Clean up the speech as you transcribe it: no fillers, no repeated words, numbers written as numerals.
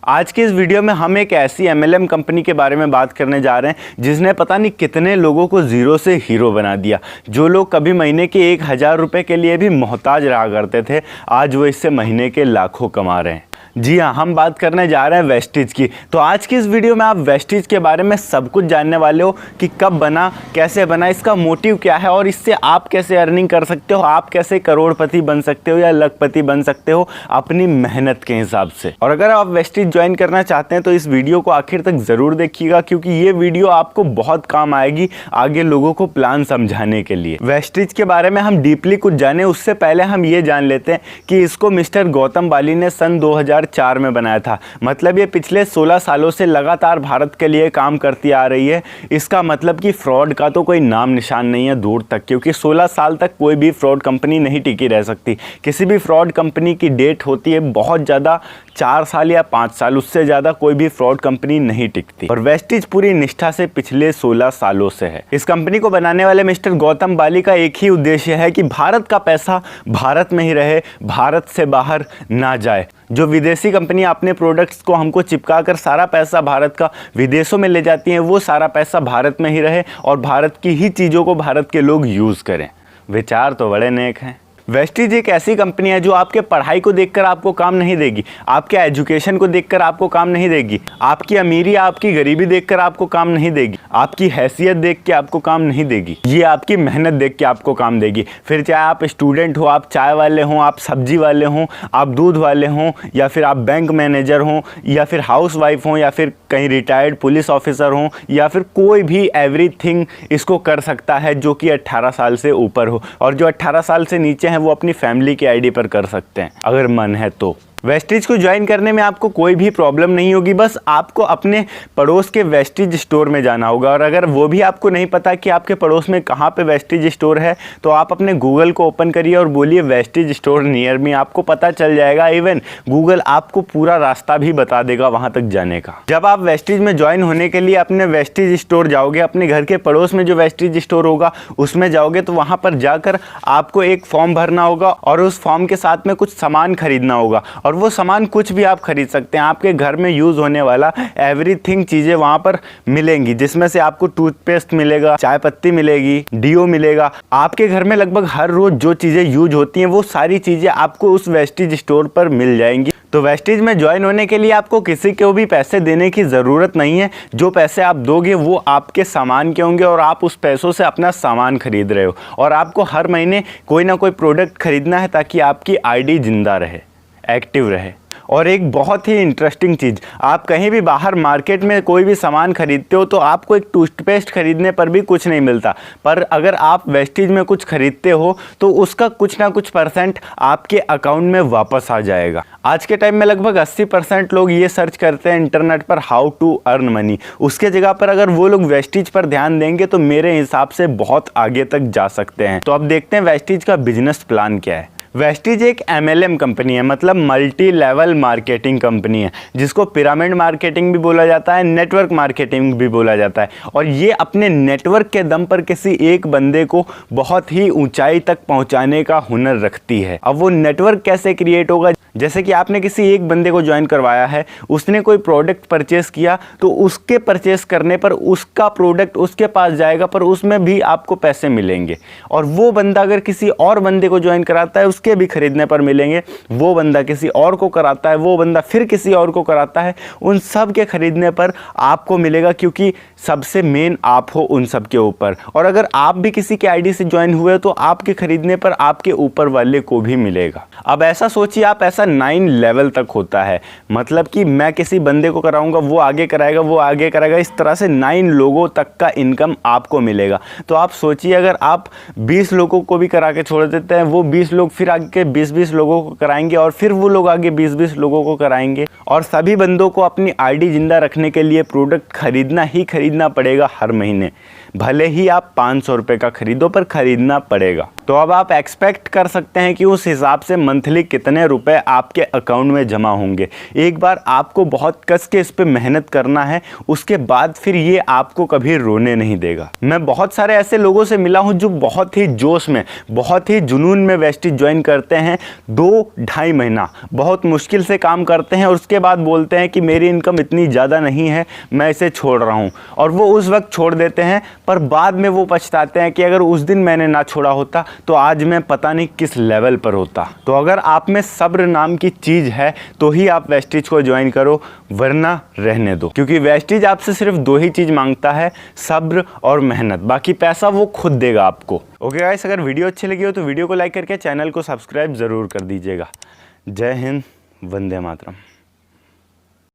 आज के इस वीडियो में हम एक ऐसी MLM कंपनी के बारे में बात करने जा रहे हैं जिसने पता नहीं कितने लोगों को जीरो से हीरो बना दिया। जो लोग कभी महीने के 1000 रुपये के लिए भी मोहताज रहा करते थे, आज वो इससे महीने के लाखों कमा रहे हैं। जी हाँ, हम बात करने जा रहे हैं वेस्टिज की। तो आज की इस वीडियो में आप वेस्टिज के बारे में सब कुछ जानने वाले हो कि कब बना, कैसे बना, इसका मोटिव क्या है और इससे आप कैसे अर्निंग कर सकते हो, आप कैसे करोड़पति बन सकते हो या लखपति बन सकते हो अपनी मेहनत के हिसाब से। और अगर आप वेस्टिज ज्वाइन करना चाहते हैं तो इस वीडियो को आखिर तक ज़रूर देखिएगा, क्योंकि ये वीडियो आपको बहुत काम आएगी आगे लोगों को प्लान समझाने के लिए। वेस्टिज के बारे में हम डीपली कुछ जाने उससे पहले हम ये जान लेते हैं कि इसको मिस्टर गौतम बाली ने सन 2004 में बनाया था। मतलब ये पिछले 16 सालों से लगातार भारत के लिए काम करती आ रही है। इसका मतलब कि फ्रॉड का तो कोई नाम निशान नहीं है दूर तक, क्योंकि 16 साल तक कोई भी फ्रॉड कंपनी नहीं टिकी रह सकती। किसी भी फ्रॉड कंपनी की डेट होती है बहुत ज़्यादा 4 साल या 5 साल, उससे ज़्यादा कोई भी फ्रॉड कंपनी नहीं टिकती। और वेस्टिज पूरी निष्ठा से पिछले 16 सालों से है। इस कंपनी को बनाने वाले मिस्टर गौतम बाली का एक ही उद्देश्य है कि भारत का पैसा भारत में ही रहे, भारत से बाहर ना जाए। जो विदेशी कंपनियां अपने प्रोडक्ट्स को हमको चिपका कर सारा पैसा भारत का विदेशों में ले जाती हैं, वो सारा पैसा भारत में ही रहे और भारत की ही चीज़ों को भारत के लोग यूज़ करें। विचार तो बड़े नेक हैं। वेस्टिज एक ऐसी कंपनी है जो आपके पढ़ाई को देखकर आपको काम नहीं देगी, आपके एजुकेशन को देखकर आपको काम नहीं देगी, आपकी अमीरी या आपकी गरीबी देखकर आपको काम नहीं देगी, आपकी हैसियत देख के आपको काम नहीं देगी। ये आपकी मेहनत देख के आपको काम देगी। फिर चाहे आप स्टूडेंट हो, आप चाय वाले हों, आप सब्जी वाले हों, आप दूध वाले हों, या फिर आप बैंक मैनेजर हों, या फिर हाउस वाइफ हों, या फिर कहीं रिटायर्ड पुलिस ऑफिसर हों, या फिर कोई भी एवरीथिंग इसको कर सकता है जो कि 18 साल से ऊपर हो। और जो 18 साल से नीचे हैं वो अपनी फैमिली के आईडी पर कर सकते हैं अगर मन है तो। वेस्टिज को ज्वाइन करने में आपको कोई भी प्रॉब्लम नहीं होगी, बस आपको अपने पड़ोस के वेस्टिज स्टोर में जाना होगा। और अगर वो भी आपको नहीं पता कि आपके पड़ोस में कहाँ पे वेस्टिज स्टोर है, तो आप अपने गूगल को ओपन करिए और बोलिए वेस्टिज स्टोर नियर मी, आपको पता चल जाएगा। इवन गूगल आपको पूरा रास्ता भी बता देगा वहाँ तक जाने का। जब आप वेस्टिज में ज्वाइन होने के लिए अपने वेस्टिज स्टोर जाओगे, अपने घर के पड़ोस में जो वेस्टिज स्टोर होगा उसमें जाओगे, तो वहाँ पर जाकर आपको एक फॉर्म भरना होगा और उस फॉर्म के साथ में कुछ सामान खरीदना होगा। और वो सामान कुछ भी आप खरीद सकते हैं, आपके घर में यूज़ होने वाला एवरीथिंग चीज़ें वहाँ पर मिलेंगी, जिसमें से आपको टूथपेस्ट मिलेगा, चाय पत्ती मिलेगी, डीओ मिलेगा। आपके घर में लगभग हर रोज़ जो चीज़ें यूज होती हैं वो सारी चीज़ें आपको उस वेस्टिज स्टोर पर मिल जाएंगी। तो वेस्टिज में ज्वाइन होने के लिए आपको किसी को भी पैसे देने की ज़रूरत नहीं है। जो पैसे आप दोगे वो आपके सामान के होंगे और आप उस पैसों से अपना सामान खरीद रहे हो। और आपको हर महीने कोई ना कोई प्रोडक्ट खरीदना है ताकि आपकी आईडी जिंदा रहे, एक्टिव रहे। और एक बहुत ही इंटरेस्टिंग चीज़, आप कहीं भी बाहर मार्केट में कोई भी सामान खरीदते हो तो आपको एक टूथपेस्ट खरीदने पर भी कुछ नहीं मिलता, पर अगर आप वेस्टिज में कुछ खरीदते हो तो उसका कुछ ना कुछ % आपके अकाउंट में वापस आ जाएगा। आज के टाइम में लगभग 80% लोग ये सर्च करते हैं इंटरनेट पर हाउ टू अर्न मनी। उसके जगह पर अगर वो लोग वेस्टिज पर ध्यान देंगे तो मेरे हिसाब से बहुत आगे तक जा सकते हैं। तो अब देखते हैं वेस्टिज का बिजनेस प्लान क्या है। वेस्टिज एक MLM कंपनी है, मतलब मल्टी लेवल मार्केटिंग कंपनी है, जिसको पिरामिड मार्केटिंग भी बोला जाता है, नेटवर्क मार्केटिंग भी बोला जाता है। और ये अपने नेटवर्क के दम पर किसी एक बंदे को बहुत ही ऊंचाई तक पहुंचाने का हुनर रखती है। अब वो नेटवर्क कैसे क्रिएट होगा, जैसे कि आपने किसी एक बंदे को ज्वाइन करवाया है, उसने कोई प्रोडक्ट परचेस किया तो उसके परचेस करने पर उसका प्रोडक्ट उसके पास जाएगा, पर उसमें भी आपको पैसे मिलेंगे। और वो बंदा अगर किसी और बंदे को ज्वाइन कराता है उसके भी खरीदने पर मिलेंगे, वो बंदा किसी और को कराता है, वो बंदा फिर किसी और को कराता है, उन सब के खरीदने पर आपको मिलेगा, क्योंकि सबसे मेन आप हो उन सब के ऊपर। और अगर आप भी किसी के आईडी से ज्वाइन हुए तो आपके खरीदने पर आपके ऊपर वाले को भी मिलेगा। अब ऐसा सोचिए, आप ऐसा 9 लेवल तक होता है, मतलब कि मैं किसी बंदे को कराऊंगा, वो आगे कराएगा, वो आगे कराएगा, इस तरह से 9 लोगों तक का इनकम आपको मिलेगा। तो आप सोचिए, अगर आप 20 लोगों को भी करा के छोड़ देते हैं, वो 20 लोग फिर आगे 20-20 लोगों को कराएंगे और फिर वो लोग आगे 20-20 लोगों को कराएंगे। और सभी बंदों को अपनी आईडी जिंदा रखने के लिए प्रोडक्ट खरीदना ही खरीदना पड़ेगा हर महीने। भले ही आप 500 रुपये का खरीदो, पर खरीदना पड़ेगा। तो अब आप एक्सपेक्ट कर सकते हैं कि उस हिसाब से मंथली कितने रुपए आपके अकाउंट में जमा होंगे। एक बार आपको बहुत कस के इस पे मेहनत करना है, उसके बाद फिर ये आपको कभी रोने नहीं देगा। मैं बहुत सारे ऐसे लोगों से मिला हूं जो बहुत ही जोश में, बहुत ही जुनून में वेस्टेज ज्वाइन करते हैं। 2-2.5 महीना बहुत मुश्किल से काम करते हैं और उसके बाद बोलते हैं कि मेरी इनकम इतनी ज़्यादा नहीं है, मैं इसे छोड़ रहा हूँ। और वो उस वक्त छोड़ देते हैं, पर बाद में वो पछताते हैं कि अगर उस दिन मैंने ना छोड़ा होता तो आज मैं पता नहीं किस लेवल पर होता। तो अगर आप में सब्र नाम की चीज़ है तो ही आप वेस्टेज को ज्वाइन करो, वरना रहने दो। क्योंकि वेस्टेज आपसे सिर्फ 2 ही चीज़ मांगता है, सब्र और मेहनत। बाकी पैसा वो खुद देगा आपको। ओके गाइस, अगर वीडियो अच्छी लगी हो तो वीडियो को लाइक करके चैनल को सब्सक्राइब ज़रूर कर दीजिएगा। जय हिंद, वंदे मातरम।